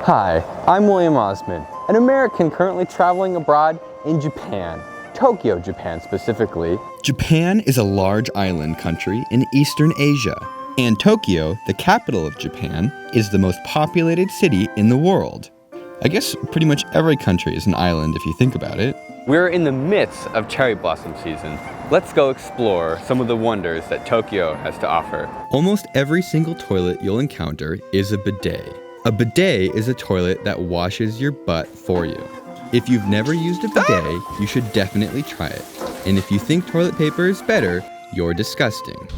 Hi, I'm William Osman, an American currently traveling abroad in Japan, Tokyo, Japan specifically. Japan is a large island country in Eastern Asia, and Tokyo, the capital of Japan, is the most populated city in the world. I guess pretty much every country is an island if you think about it. We're in the midst of cherry blossom season. Let's go explore some of the wonders that Tokyo has to offer. Almost every single toilet you'll encounter is a bidet. A bidet is a toilet that washes your butt for you. If you've never used a bidet, you should definitely try it. And if you think toilet paper is better, you're disgusting.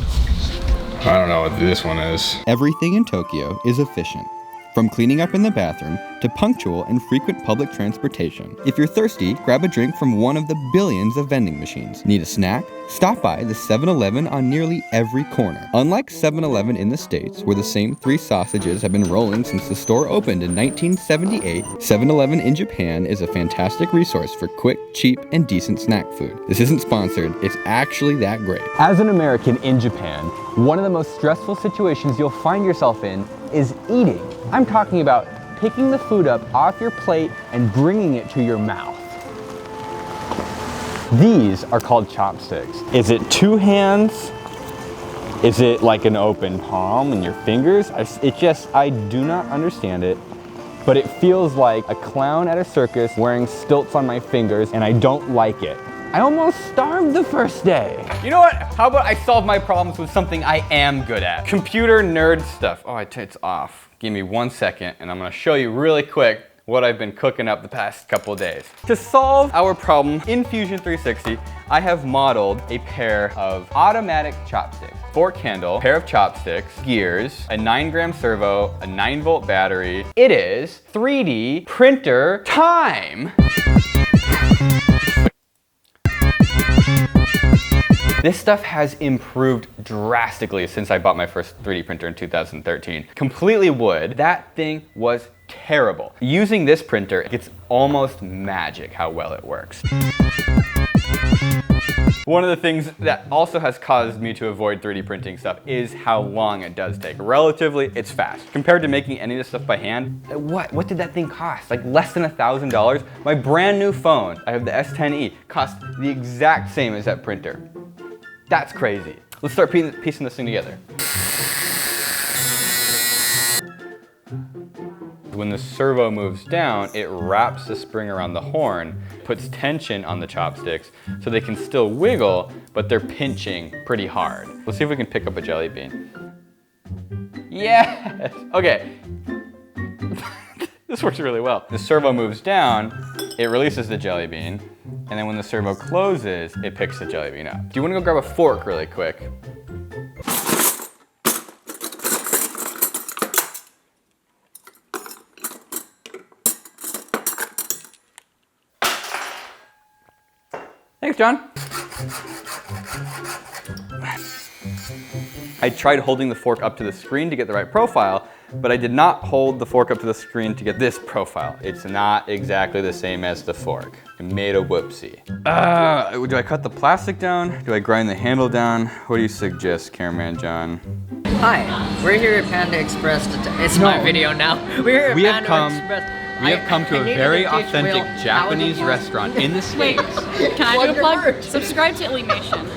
I don't know what this one is. Everything in Tokyo is efficient. From cleaning up in the bathroom to punctual and frequent public transportation. If you're thirsty, grab a drink from one of the billions of vending machines. Need a snack? Stop by the 7-Eleven on nearly every corner. Unlike 7-Eleven in the States, where the same 3 sausages have been rolling since the store opened in 1978, 7-Eleven in Japan is a fantastic resource for quick, cheap, and decent snack food. This isn't sponsored, it's actually that great. As an American in Japan, one of the most stressful situations you'll find yourself in is eating. I'm talking about picking the food up off your plate and bringing it to your mouth. These are called chopsticks. Is it 2 hands? Is it like an open palm in your fingers? I do not understand it, but it feels like a clown at a circus wearing stilts on my fingers, and I don't like it. I almost starved the first day. You know what? How about I solve my problems with something I am good at? Computer nerd stuff. Oh, it's off. Give me 1 second, and I'm gonna show you really quick what I've been cooking up the past couple of days. To solve our problem in Fusion 360, I have modeled a pair of automatic chopsticks. Fork handle, pair of chopsticks, gears, a 9-gram servo, a 9-volt battery. It is 3D printer time! This stuff has improved drastically since I bought my first 3D printer in 2013. Completely wood. That thing was terrible. Using this printer, it's almost magic how well it works. One of the things that also has caused me to avoid 3D printing stuff is how long it does take. Relatively, it's fast. Compared to making any of this stuff by hand, what did that thing cost? Like less than $1,000? My brand new phone, I have the S10e, cost the exact same as that printer. That's crazy. Let's start piecing this thing together. When the servo moves down, it wraps the spring around the horn, puts tension on the chopsticks so they can still wiggle, but they're pinching pretty hard. Let's see if we can pick up a jelly bean. Yes! Okay. This works really well. The servo moves down, it releases the jelly bean, and then when the servo closes, it picks the jelly bean up. Do you want to go grab a fork really quick? Thanks, John. I tried holding the fork up to the screen to get the right profile, but I did not hold the fork up to the screen to get this profile. It's not exactly the same as the fork. I made a whoopsie. Do I cut the plastic down? Do I grind the handle down? What do you suggest, Cameraman John? Hi, we're here at Panda Express. It's my video now. We're here at Panda Express. We have come to a very authentic Japanese restaurant in the States. Can I do a plug? Subscribe to Illumination.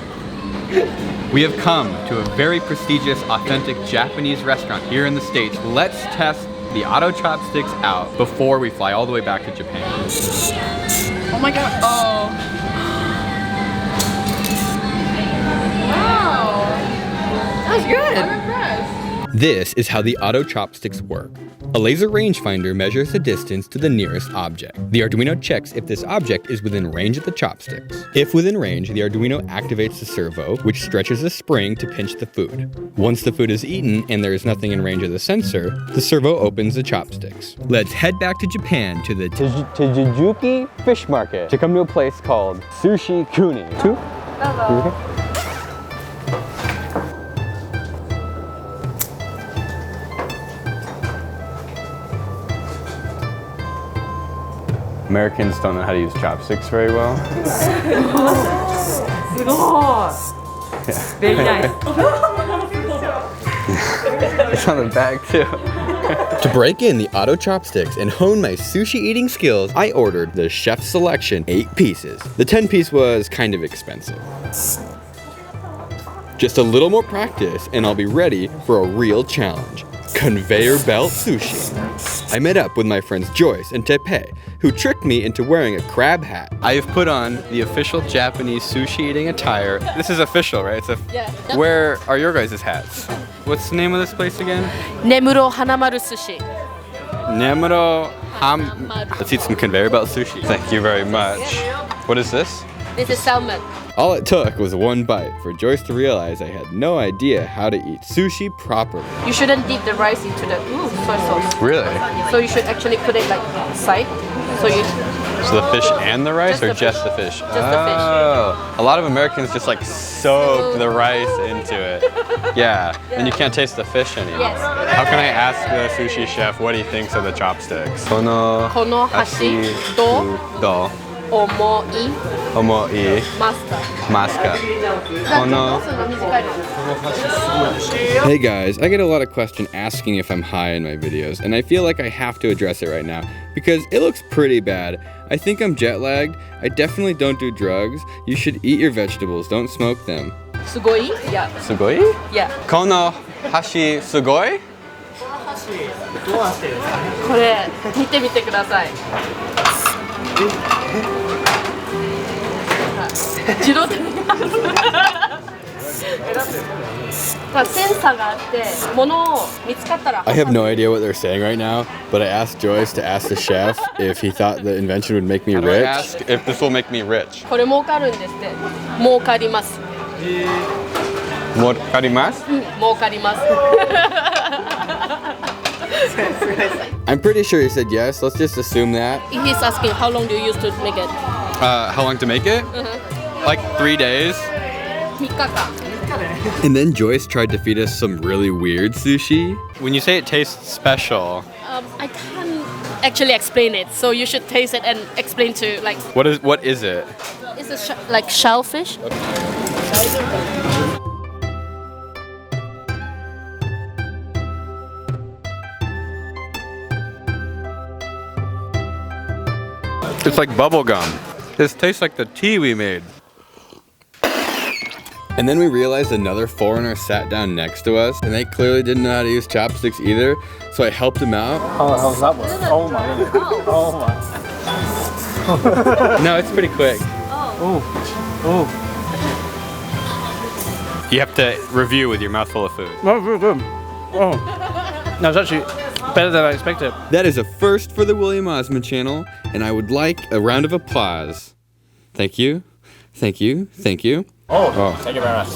We have come to a very prestigious, authentic Japanese restaurant here in the States. Let's test the Auto Chopsticks out before we fly all the way back to Japan. Oh my god. Oh. Wow. That was good. I'm impressed. This is how the Auto Chopsticks work. A laser rangefinder measures the distance to the nearest object. The Arduino checks if this object is within range of the chopsticks. If within range, the Arduino activates the servo, which stretches a spring to pinch the food. Once the food is eaten and there is nothing in range of the sensor, the servo opens the chopsticks. Let's head back to Japan to the Jujuki Fish Market to come to a place called Sushi Kuni. Hello. Americans don't know how to use chopsticks very well. Very nice. It's on the back too. To break in the auto chopsticks and hone my sushi eating skills, I ordered the chef's selection 8 pieces. The 10-piece was kind of expensive. Just a little more practice and I'll be ready for a real challenge. Conveyor belt sushi. I met up with my friends Joyce and Tepe, who tricked me into wearing a crab hat. I have put on the official Japanese sushi eating attire. This is official, right? Yeah. Where are your guys' hats? What's the name of this place again? Nemuro Hanamaru Sushi. Nemuro Let's eat some conveyor belt sushi. Thank you very much. What is this? This is salmon. All it took was one bite for Joyce to realize I had no idea how to eat sushi properly. You shouldn't dip the rice into the soy sauce. Really? So you should actually put it like side. So the fish and the rice, or just the fish? Just the fish. Oh, a lot of Americans just like soak the rice into it. Yeah, and you can't taste the fish anymore. Yes. How can I ask the sushi chef what he thinks of the chopsticks? Kono hashi to do omoi omoi masuka. masuka. Kono. Hey guys, I get a lot of questions asking if I'm high in my videos, and I feel like I have to address it right now because it looks pretty bad. I think I'm jet lagged. I definitely don't do drugs. You should eat your vegetables, don't smoke them. Sugoi? Yeah. Sugoi? Yeah. Kono hashi sugoi? これ見てみてください。自動的にセンサーがあって物を見つかったら I have no idea what they're saying right now, but I asked Joyce to ask the chef if he thought the invention would make me rich. Ask if this will make me rich. これ儲かるんですって儲かります Mokarimasu? 儲かります I'm pretty sure he said yes. Let's just assume that. He's asking how long do you use to make it? How long to make it? Like 3 days. 3日間 And then Joyce tried to feed us some really weird sushi. When you say it tastes special, I can't actually explain it, so you should taste it and explain to like. what is it? It's a like shellfish. It's like bubble gum. This tastes like the tea we made. And then we realized another foreigner sat down next to us, and they clearly didn't know how to use chopsticks either, so I helped him out. How's that one? Oh my goodness. Oh my. No, it's pretty quick. Oh. You have to review with your mouth full of food. That's really good. Oh. No, it's actually better than I expected. That is a first for the William Osman channel, and I would like a round of applause. Thank you. Thank you. Thank you. Oh. Thank you very much.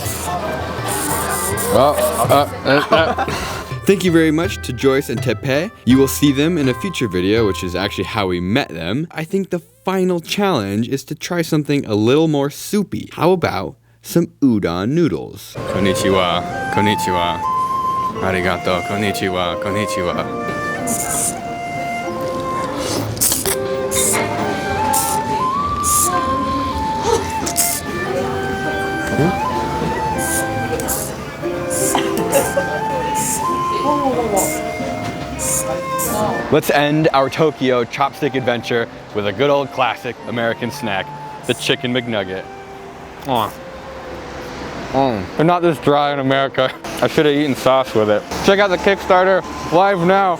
Thank you very much to Joyce and Tepe. You will see them in a future video, which is actually how we met them. I think the final challenge is to try something a little more soupy. How about some udon noodles? Konnichiwa. Konnichiwa. Arigato. Konnichiwa. Konnichiwa. Let's end our Tokyo chopstick adventure with a good old classic American snack, the Chicken McNugget. They're not this dry in America. I should have eaten sauce with it. Check out the Kickstarter live now.